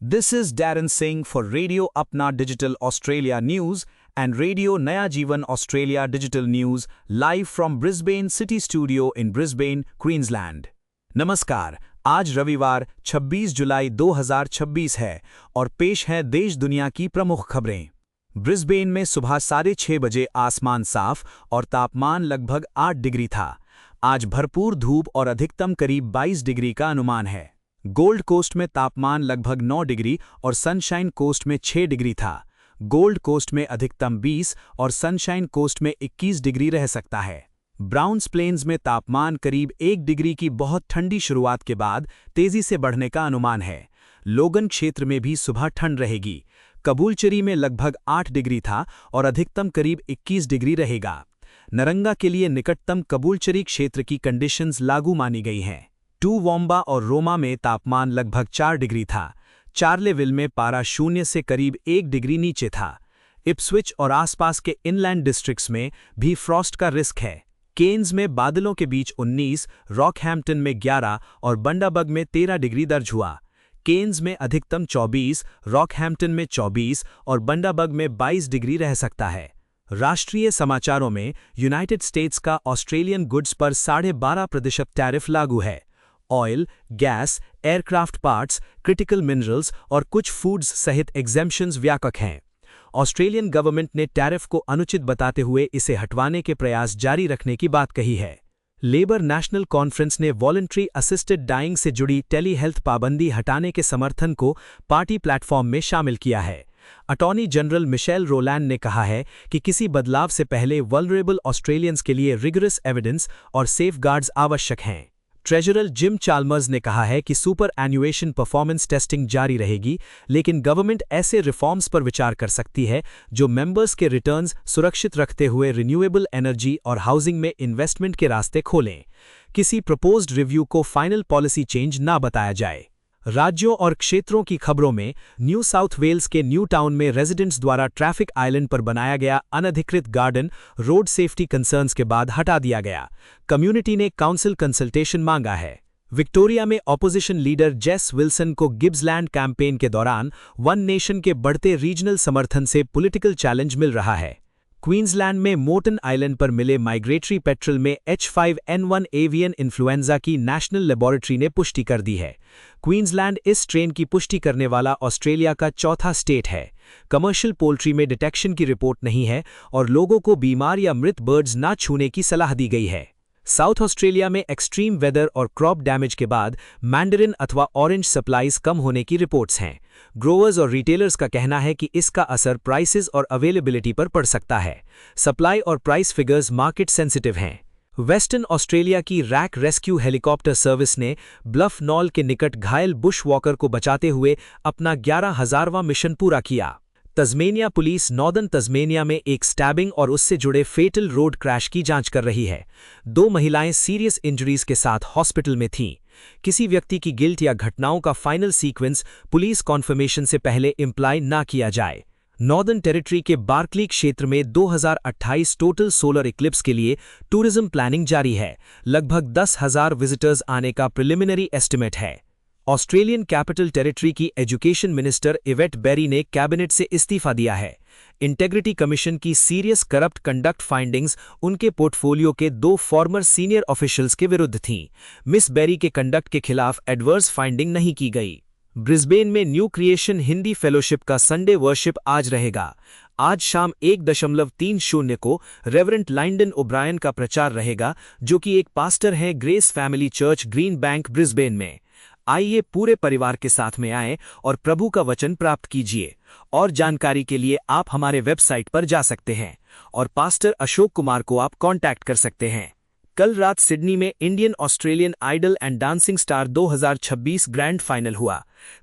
This is Darren Singh for Radio Apna Digital Australia News and Radio Naya Jeevan Australia Digital News live from Brisbane City Studio in Brisbane, Queensland. नमस्कार, आज रविवार 26 जुलाई 2026 है और पेश है देश दुनिया की प्रमुख खबरें। ब्रिस्बेन में सुबह 6:30 बजे आसमान साफ और तापमान लगभग 8 डिग्री था। आज भरपूर धूप और अधिकतम करीब 22 डिग्री का अनुमान है। गोल्ड कोस्ट में तापमान लगभग 9 डिग्री और सनशाइन कोस्ट में 6 डिग्री था। गोल्ड कोस्ट में अधिकतम 20 और सनशाइन कोस्ट में 21 डिग्री रह सकता है। ब्राउन्स प्लेन्स में तापमान करीब 1 डिग्री की बहुत ठंडी शुरुआत के बाद तेजी से बढ़ने का अनुमान है। लोगन क्षेत्र में भी सुबह ठंड रहेगी। कबूलचरी में लगभग 8 डिग्री था और अधिकतम करीब 21 डिग्री रहेगा। नरंगा के लिए निकटतम कबूलचरी क्षेत्र की कंडीशंस लागू मानी गई हैं। टूवोम्बा और रोमा में तापमान लगभग 4 डिग्री था। चार्लेविल में पारा 0 से करीब 1 डिग्री नीचे था। इप्सविच और आसपास के इनलैंड डिस्ट्रिक्ट्स में भी फ्रॉस्ट का रिस्क है। केन्स में बादलों के बीच 19, रॉकहैम्पटन में 11 और बंडाबग में 13 डिग्री दर्ज हुआ। केन्स में अधिकतम 24, रॉकहैम्पटन में 24 और बंडाबग में 22 डिग्री रह सकता है। राष्ट्रीय समाचारों में यूनाइटेड स्टेट्स का ऑस्ट्रेलियन गुड्स पर 12.5% टैरिफ लागू है। Oil, gas, aircraft parts, critical minerals और कुछ फूड्स सहित एग्जेम्पशंस व्यापक हैं। ऑस्ट्रेलियन गवर्नमेंट ने टैरिफ को अनुचित बताते हुए इसे हटवाने के प्रयास जारी रखने की बात कही है। लेबर नेशनल कॉन्फ्रेंस ने वॉलंटरी असिस्टेड डाइंग से जुड़ी टेली हेल्थ पाबंदी हटाने के समर्थन को पार्टी प्लेटफॉर्म में शामिल किया है। अटॉर्नी जनरल मिशेल रोलैंड ने कहा है कि किसी बदलाव से पहले वल्नरेबल ऑस्ट्रेलियंस के लिए रिगरस एविडेंस और सेफगार्ड्स आवश्यक हैं। ट्रेजरर जिम चाल्मर्स ने कहा है कि सुपर एन्युएशन परफॉर्मेंस टेस्टिंग जारी रहेगी, लेकिन गवर्नमेंट ऐसे रिफॉर्म्स पर विचार कर सकती है जो मेंबर्स के रिटर्न्स सुरक्षित रखते हुए रिन्यूएबल एनर्जी और हाउसिंग में इन्वेस्टमेंट के रास्ते खोलें। किसी प्रपोज्ड रिव्यू को फाइनल पॉलिसी चेंज ना बताया जाए। राज्यों और क्षेत्रों की खबरों में न्यू साउथ वेल्स के न्यू टाउन में रेजिडेंट्स द्वारा ट्रैफिक आइलैंड पर बनाया गया अनधिकृत गार्डन रोड सेफ्टी कंसर्न्स के बाद हटा दिया गया। कम्युनिटी ने काउंसिल कंसल्टेशन मांगा है। विक्टोरिया में ऑपोजिशन लीडर जेस विल्सन को गिब्सलैंड कैंपेन के दौरान वन नेशन के बढ़ते रीजनल समर्थन से पॉलिटिकल चैलेंज मिल रहा है। क्वींसलैंड में मोर्टन आइलैंड पर मिले माइग्रेटरी पेट्रोल में H5N1 एवियन इन्फ्लुएंजा की नेशनल लेबोरेटरी ने पुष्टि कर दी है। क्वींसलैंड इस स्ट्रेन की पुष्टि करने वाला ऑस्ट्रेलिया का चौथा स्टेट है। कमर्शियल पोल्ट्री में डिटेक्शन की रिपोर्ट नहीं है और लोगों को बीमार या मृत बर्ड्स ना छूने की सलाह दी गई है। साउथ ऑस्ट्रेलिया में एक्सट्रीम वेदर और क्रॉप डैमेज के बाद मैंडरिन अथवा ऑरेंज सप्लाईज कम होने की रिपोर्ट्स हैं। ग्रोवर्स और रिटेलर्स का कहना है कि इसका असर प्राइसेस और अवेलेबिलिटी पर पड़ सकता है। सप्लाई और प्राइस फिगर्स मार्केट सेंसिटिव हैं। वेस्टर्न ऑस्ट्रेलिया की रैक रेस्क्यू हेलीकॉप्टर सर्विस ने ब्लफ नॉल के निकट घायल बुश वॉकर को बचाते हुए अपना 11,000वां मिशन पूरा किया। तस्मेनिया पुलिस नॉर्दर्न तस्मेनिया में एक स्टैबिंग और उससे जुड़े फेटल रोड क्रैश की जांच कर रही है। 2 महिलाएं सीरियस इंजरीज के साथ हॉस्पिटल में थीं। किसी व्यक्ति की गिल्ट या घटनाओं का फाइनल सीक्वेंस पुलिस कॉन्फर्मेशन से पहले इम्प्लाई ना किया जाए। नॉर्दर्न टेरिटरी के बार्कली क्षेत्र में 2028 टोटल सोलर इक्लिप्स के लिए टूरिज्म प्लानिंग जारी है। लगभग 10,000 विजिटर्स आने का प्रिलिमिनरी एस्टिमेट है। ऑस्ट्रेलियन कैपिटल टेरिटरी की एजुकेशन मिनिस्टर इवेट बेरी ने कैबिनेट से इस्तीफा दिया है। इंटेग्रिटी कमीशन की सीरियस करप्ट कंडक्ट फाइंडिंग्स उनके पोर्टफोलियो के 2 फॉर्मर सीनियर ऑफिशियल्स के विरुद्ध थीं। मिस बेरी के कंडक्ट के खिलाफ एडवर्स फाइंडिंग नहीं की गई। ब्रिस्बेन में न्यू क्रिएशन हिंदी फेलोशिप का संडे वर्शिप आज रहेगा। आज शाम 1:30 को रेवरेंट लाइंडन ओब्रायन का प्रचार रहेगा, जो कि एक पास्टर हैं grace family church green bank Brisbane में। आइए पूरे परिवार के साथ में आएं और प्रभु का वचन प्राप्त कीजिए। और जानकारी के लिए आप हमारे वेबसाइट पर जा सकते हैं और पास्टर अशोक कुमार को आप कांटेक्ट कर सकते हैं। कल रात सिडनी में Indian Australian idol and dancing star 2026 grand final हुआ।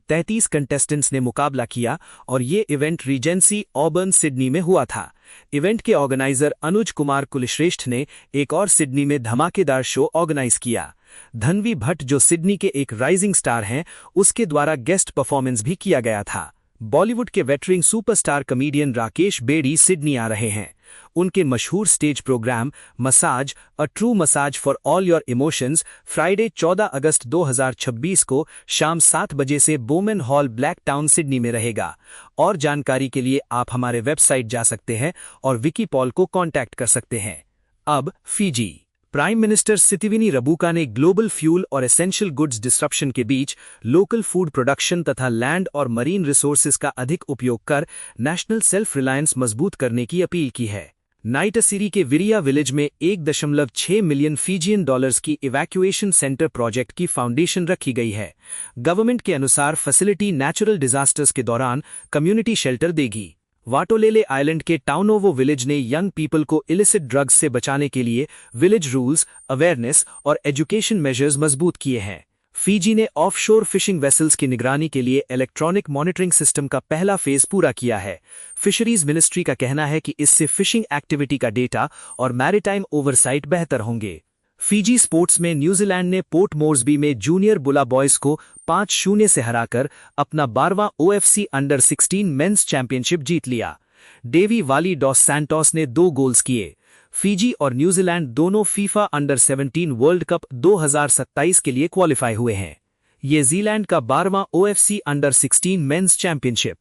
33 कंटेस्टेंट्स ने मुकाबला किया और ये इवेंट रीजेंसी ऑबर्न सिडनी में हुआ था। इवेंट के ऑर्गेनाइजर अनुज कुमार कुलश्रेष्ठ ने एक और सिडनी में धमाकेदार शो ऑर्गेनाइज किया। धनवी भट्ट, जो सिडनी के एक राइजिंग स्टार हैं, उसके द्वारा गेस्ट परफॉर्मेंस भी किया गया था। बॉलीवुड के वेटरिंग सुपरस्टार कमेडियन राकेश बेड़ी सिडनी आ रहे हैं। उनके मशहूर stage programme message a true message for all your emotions Friday 14 अगस्त 2026 को शाम 7 बजे से Bowman hall Blacktown Sydney में रहेगा। और जानकारी के लिए आप हमारे वेबसाइट जा सकते हैं और विकी पॉल को कांटेक्ट कर सकते हैं। अब फिजी प्राइम मिनिस्टर सितिविनी रबुका ने ग्लोबल फ्यूल और एसेंशियल गुड्स डिस्रप्शन के बीच लोकल फूड प्रोडक्शन तथा लैंड और मरीन रिसोर्सेज का अधिक उपयोग कर नेशनल सेल्फ रिलायंस मजबूत करने की अपील की है। नाइटासिरी के विरिया विलेज में 1.6 मिलियन फीजियन डॉलर्स की इवैक्यूएशन सेंटर प्रोजेक्ट की फाउंडेशन रखी गई है। गवर्नमेंट के अनुसार फैसिलिटी नेचुरल डिजास्टर्स के दौरान कम्युनिटी शेल्टर देगी। वाटोलेले आइलैंड के टाउनोवो विलेज ने यंग पीपल को इलिसिट ड्रग्स से बचाने के लिए विलेज रूल्स, अवेयरनेस और एजुकेशन मेजर्स मजबूत किए हैं। फीजी ने ऑफशोर फिशिंग वेसल्स की निगरानी के लिए इलेक्ट्रॉनिक मॉनिटरिंग सिस्टम का पहला फेज पूरा किया है। फिशरीज मिनिस्ट्री का कहना है कि इससे फिशिंग एक्टिविटी का डेटा और मैरीटाइम ओवरसाइट बेहतर होंगे। फीजी स्पोर्ट्स में न्यूजीलैंड ने पोर्ट मोर्सबी में जूनियर बुला बॉयज को 5-0 से हराकर अपना 12वां OFC अंडर 16 मेंस चैंपियनशिप जीत लिया। डेवी वाली डॉस सैंटोस ने 2 गोल्स किए। फीजी और न्यूजीलैंड दोनों फीफा अंडर 17 वर्ल्ड कप 2027 के लिए क्वालिफाई हुए हैं। ये न्यूजीलैंड का 12वां OFC under 16 men's championship.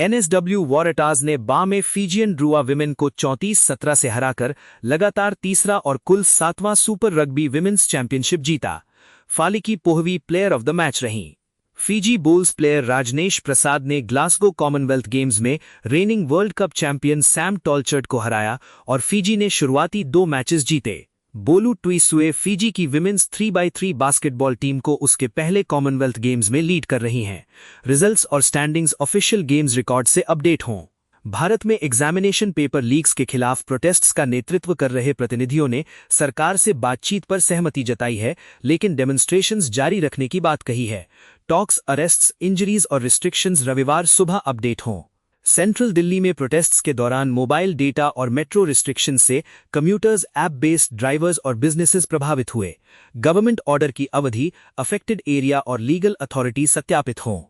NSW Waratahs ने बा में फीजियन ड्रुआ विमेन को 34-17 से हराकर लगातार तीसरा और कुल 7वां सुपर रग्बी विमेन्स चैंपियनशिप जीता। फालिकी पोहवी प्लेयर ऑफ द मैच रहीं। Fiji Bulls player Rajnesh Prasad ने ग्लासगो कॉमनवेल्थ गेम्स में reigning world cup champion Sam Tolchard को हराया और फीजी ने शुरुआती 2 मैचेस जीते। बोलू ट्विसुए फीजी की विमेन्स 3x3 बास्केटबॉल टीम को उसके पहले कॉमनवेल्थ गेम्स में लीड कर रही हैं। रिजल्ट्स और स्टैंडिंग्स ऑफिशियल गेम्स रिकॉर्ड से अपडेट हों। भारत में एग्जामिनेशन पेपर लीक्स के खिलाफ प्रोटेस्ट्स का नेतृत्व कर रहे प्रतिनिधियों ने सरकार से बातचीत पर सहमति जताई है, लेकिन डेमोन्स्ट्रेशंस जारी रखने की बात कही है। टॉक्स, अरेस्ट्स, इंजरीज और रिस्ट्रिक्शंस रविवार सुबह अपडेट हों। सेंट्रल दिल्ली में प्रोटेस्ट्स के दौरान मोबाइल डेटा और मेट्रो रिस्ट्रिक्शंस से कम्यूटर्स, ऐप बेस्ड ड्राइवर्स और बिजनेसेस प्रभावित हुए। गवर्नमेंट ऑर्डर की अवधि, अफेक्टेड एरिया और लीगल अथॉरिटी सत्यापित हों।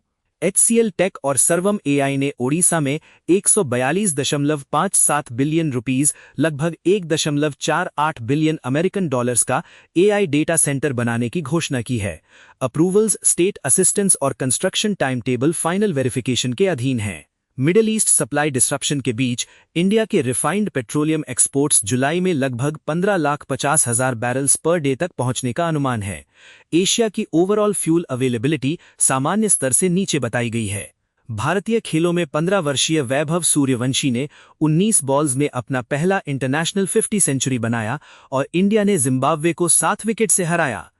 HCL टेक और सर्वम AI ने ओडिशा में 142.57 बिलियन रुपीस लगभग 1.48 बिलियन अमेरिकन डॉलर्स का AI डेटा सेंटर बनाने की घोषणा की है। अप्रूवल्स, स्टेट असिस्टेंस और construction time table final verification के अधीन हैं। मिडिल ईस्ट सप्लाई डिस्रप्शन के बीच इंडिया के रिफाइंड पेट्रोलियम एक्सपोर्ट्स जुलाई में लगभग 15,50,000 बैरल्स पर डे तक पहुंचने का अनुमान है। एशिया की ओवरऑल फ्यूल अवेलेबिलिटी सामान्य स्तर से नीचे बताई गई है। भारतीय खेलों में 15 वर्षीय वैभव सूर्यवंशी ने 19 बॉल्स में अपना पहला इंटरनेशनल 50 सेंचुरी बनाया और इंडिया ने जिम्बाब्वे को 7 विकेट से हराया।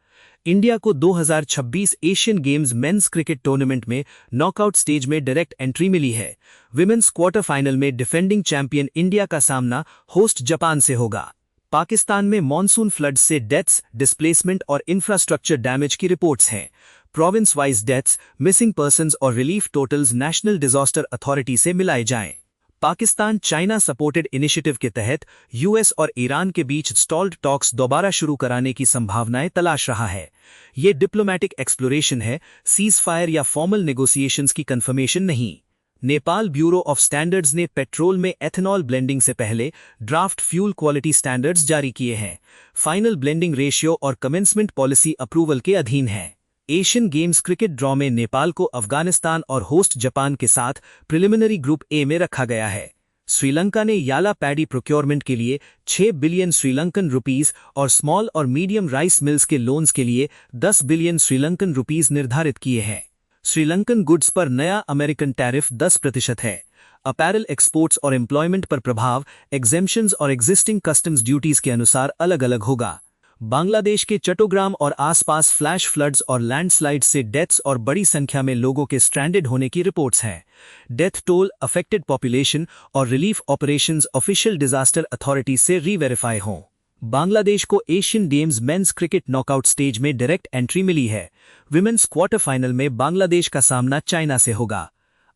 इंडिया को 2026 Asian Games men's cricket tournament में नॉकआउट स्टेज में डायरेक्ट एंट्री मिली है। विमेन्स क्वार्टर फाइनल में डिफेंडिंग चैंपियन इंडिया का सामना होस्ट जापान से होगा। पाकिस्तान में मॉनसून फ्लड्स से डेथ्स, डिस्प्लेसमेंट और इंफ्रास्ट्रक्चर डैमेज की रिपोर्ट्स हैं। Province wise deaths, missing persons और relief totals national disaster authority से मिलाए जाएं। पाकिस्तान चाइना सपोर्टेड इनिशिएटिव के तहत US और ईरान के बीच स्टॉल्ड टॉक्स दोबारा शुरू कराने की संभावनाएं तलाश रहा है। ये डिप्लोमैटिक एक्सप्लोरेशन है, सीज फायर या फॉर्मल नेगोशिएशंस की कंफर्मेशन नहीं। नेपाल ब्यूरो ऑफ स्टैंडर्ड्स ने पेट्रोल में एथेनॉल ब्लेंडिंग से पहले ड्राफ्ट फ्यूल क्वालिटी स्टैंडर्ड्स जारी किए हैं। फाइनल ब्लेंडिंग रेशियो और कमेंसमेंट पॉलिसी अप्रूवल के अधीन है। एशियन गेम्स क्रिकेट ड्रॉ में नेपाल को अफगानिस्तान और होस्ट जापान के साथ प्रिलिमिनरी ग्रुप ए में रखा गया है। श्रीलंका ने याला पैडी प्रोक्योरमेंट के लिए 6 बिलियन श्रीलंकन रुपीस और स्मॉल और मीडियम राइस मिल्स के लोन्स के लिए 10 बिलियन श्रीलंकन रुपीस निर्धारित किए हैं। श्रीलंकन गुड्स पर नया अमेरिकन टैरिफ 10% है। अपैरल एक्सपोर्ट्स और एम्प्लॉयमेंट पर प्रभाव एग्जेम्पशंस और एग्जिस्टिंग कस्टम्स ड्यूटीज के अनुसार अलग अलग होगा। बांग्लादेश के चट्टोग्राम और आसपास फ्लैश फ्लड्स और लैंडस्लाइड से डेथ्स और बड़ी संख्या में लोगों के स्ट्रैंडेड होने की रिपोर्ट्स हैं। डेथ टोल, अफेक्टेड पॉपुलेशन और relief operations official disaster authority से री-वेरीफाई हों। बांग्लादेश को Asian Games men's cricket knockout stage में डायरेक्ट एंट्री मिली है। विमेन्स क्वार्टर फाइनल में बांग्लादेश का सामना चाइना से होगा।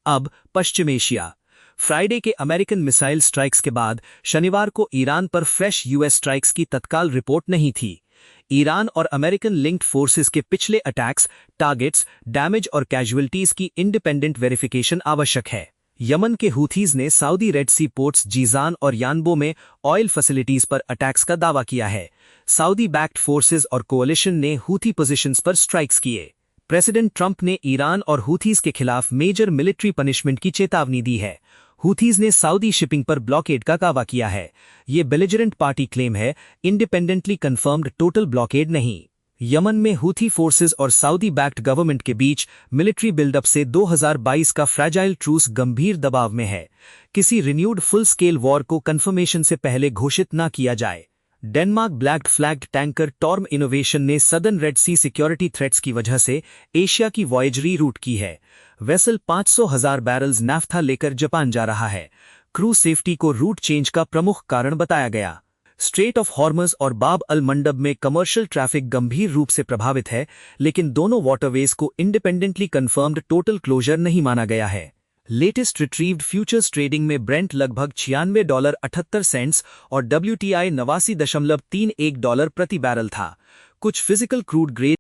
अब पश्चिम एशिया। फ्राइडे के अमेरिकन मिसाइल स्ट्राइक्स के बाद शनिवार को ईरान पर फ्रेश US स्ट्राइक्स की तत्काल रिपोर्ट नहीं थी। ईरान और अमेरिकन लिंक्ड फोर्सेस के पिछले अटैक्स, टारगेट्स, डैमेज और कैजुअल्टीज की इंडिपेंडेंट वेरिफिकेशन आवश्यक है। यमन के हूथीज ने सऊदी रेड सी पोर्ट्स जीजान और यानबो में ऑयल फैसिलिटीज पर अटैक्स का दावा किया है। सऊदी बैक्ड फोर्सेस और कोalition ने हूथी पोजीशंस पर स्ट्राइक्स किए। प्रेसिडेंट ट्रंप ने ईरान और हूथीज के खिलाफ मेजर मिलिट्री पनिशमेंट की चेतावनी दी है। हूथीज ने सऊदी शिपिंग पर ब्लॉकेड का दावा किया है। ये बेलिजरेंट पार्टी क्लेम है, इंडिपेंडेंटली कंफर्म्ड टोटल ब्लॉकेड नहीं। यमन में हूथी फोर्सेस और सऊदी बैक्ड गवर्नमेंट के बीच मिलिट्री बिल्डअप से 2022 का फ्रैजाइल ट्रूस गंभीर दबाव में है। किसी रिन्यूड फुल स्केल वॉर को कंफर्मेशन से पहले घोषित न किया जाए। Denmark black flagged tanker Torm Innovation ने southern Red Sea security threats की वजह से एशिया की वॉयज रीरूट की है। वेसल 500,000 बैरल्स नाफ्था लेकर जापान जा रहा है। क्रू सेफ्टी को रूट चेंज का प्रमुख कारण बताया गया। स्ट्रेट ऑफ हॉर्मज और बाब अल मंडब में कमर्शियल ट्रैफिक गंभीर रूप से प्रभावित है, लेकिन दोनों वाटरवेज को इंडिपेंडेंटली कंफर्म्ड टोटल क्लोजर नहीं माना गया है। लेटेस्ट रिट्रीव्ड फ्यूचर्स ट्रेडिंग में ब्रेंट लगभग $96.78 और WTI $89.31 प्रति बैरल था। कुछ फिजिकल क्रूड ग्रेड